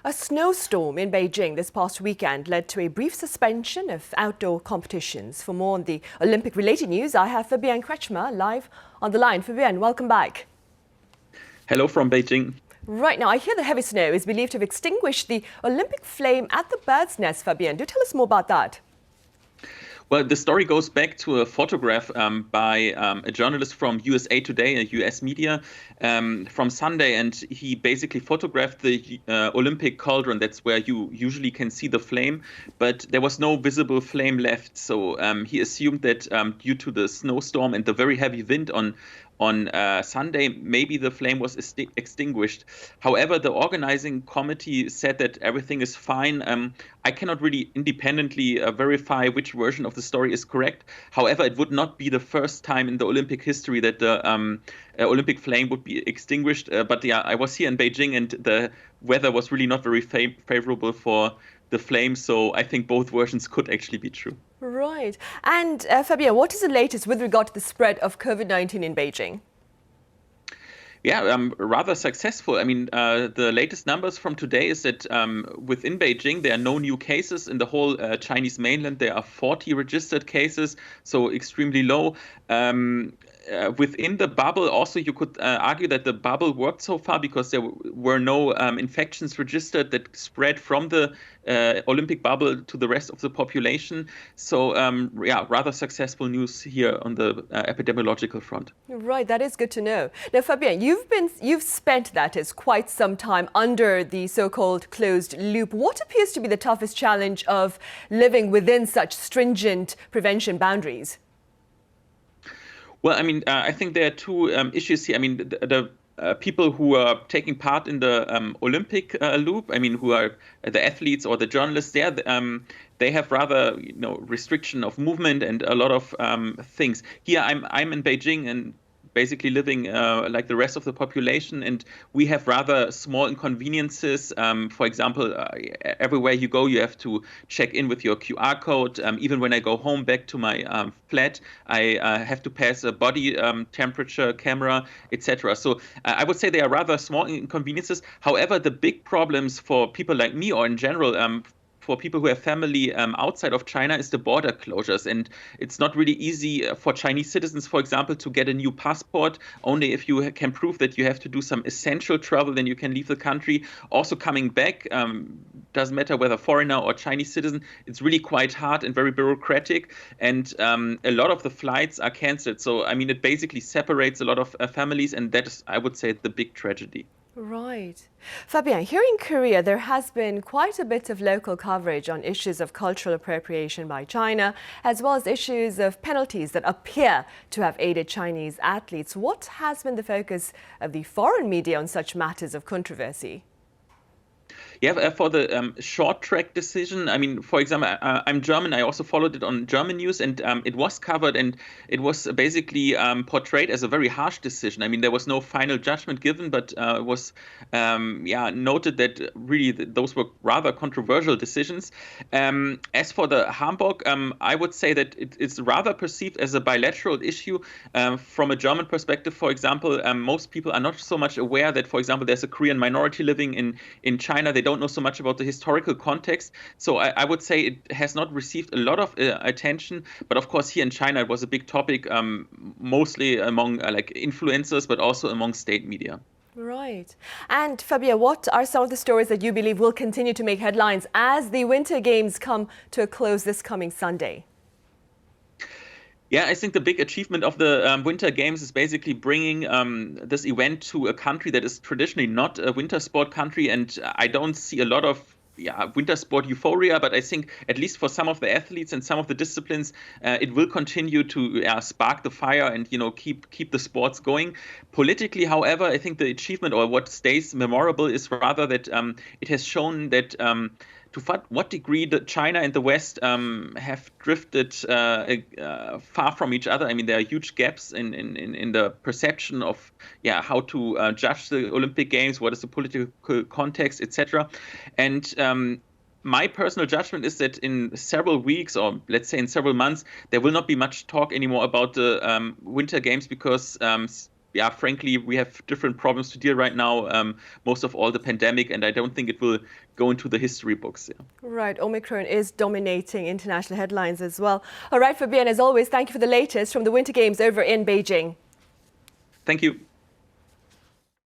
A snowstorm in Beijing this past weekend led to a brief suspension of outdoor competitions. For more on the Olympic-related news, I have Fabienne Kretschmer live on the line. Fabienne, welcome back. Hello from Beijing. Right now, I hear the heavy snow is believed to have extinguished the Olympic flame at the Bird's Nest. Fabienne, do tell us more about that. Well, the story goes back to a photograph by a journalist from USA Today, a US media, from Sunday, and he basically photographed the Olympic cauldron. That's where you usually can see the flame, but there was no visible flame left. So he assumed that due to the snowstorm and the very heavy wind on Sunday, maybe the flame was extinguished. However, the organizing committee said that everything is fine. I cannot really independently verify which version of the story is correct. However, it would not be the first time in the Olympic history that the Olympic flame would be extinguished. But yeah, I was here in Beijing and the weather was really not very favorable for the flame. So I think both versions could actually be true. Right. And Fabienne, what is the latest with regard to the spread of COVID-19 in Beijing? Yeah, rather successful. I mean, the latest numbers from today is that within Beijing, there are no new cases. In the whole Chinese mainland, there are 40 registered cases, so extremely low. Within the bubble, also, you could argue that the bubble worked so far because there were no infections registered that spread from the Olympic bubble to the rest of the population. So, yeah, rather successful news here on the epidemiological front. Right, that is good to know. Now, Fabienne, you've spent, that is, quite some time under the so-called closed loop. What appears to be the toughest challenge of living within such stringent prevention boundaries? Well, I mean, I think there are two issues here. I mean, the people who are taking part in the Olympic loop, I mean, who are the athletes or the journalists there, they have rather, restriction of movement and a lot of things. Here, I'm in Beijing and basically living like the rest of the population, and we have rather small inconveniences. For example, everywhere you go, you have to check in with your QR code. Even when I go home back to my flat, I have to pass a body temperature camera, etc. So I would say they are rather small inconveniences. However, the big problems for people like me, or in general, for people who have family outside of China, is the border closures. And it's not really easy for Chinese citizens, for example, to get a new passport. Only if you can prove that you have to do some essential travel, then you can leave the country. Also coming back, doesn't matter whether foreigner or Chinese citizen, it's really quite hard and very bureaucratic. And a lot of the flights are canceled. So, I mean, it basically separates a lot of families. And that is, I would say, the big tragedy. Right. Fabienne, here in Korea, there has been quite a bit of local coverage on issues of cultural appropriation by China, as well as issues of penalties that appear to have aided Chinese athletes. What has been the focus of the foreign media on such matters of controversy? Yeah, for the short track decision, I mean, for example, I'm German. I also followed it on German news, and it was covered, and it was basically portrayed as a very harsh decision. I mean, there was no final judgment given, but it was, noted that really those were rather controversial decisions. As for the Hamburg, I would say that it's rather perceived as a bilateral issue. From a German perspective, for example, most people are not so much aware that, for example, there's a Korean minority living in China. They don't know so much about the historical context. So I would say it has not received a lot of attention. But of course, here in China, it was a big topic, mostly among like influencers, but also among state media. Right. And Fabia, what are some of the stories that you believe will continue to make headlines as the Winter Games come to a close this coming Sunday? Yeah, I think the big achievement of the Winter Games is basically bringing this event to a country that is traditionally not a winter sport country. And I don't see a lot of winter sport euphoria, but I think at least for some of the athletes and some of the disciplines, it will continue to spark the fire and keep the sports going. Politically, however, I think the achievement or what stays memorable is rather that it has shown that to what degree China and the West have drifted far from each other. I mean, there are huge gaps in the perception of how to judge the Olympic Games, what is the political context, etc. And my personal judgment is that in several weeks, or let's say in several months, there will not be much talk anymore about the Winter Games because yeah, frankly, we have different problems to deal right now, most of all the pandemic, and I don't think it will go into the history books. Yeah. Right, Omicron is dominating international headlines as well. All right, Fabienne, as always, thank you for the latest from the Winter Games over in Beijing. Thank you.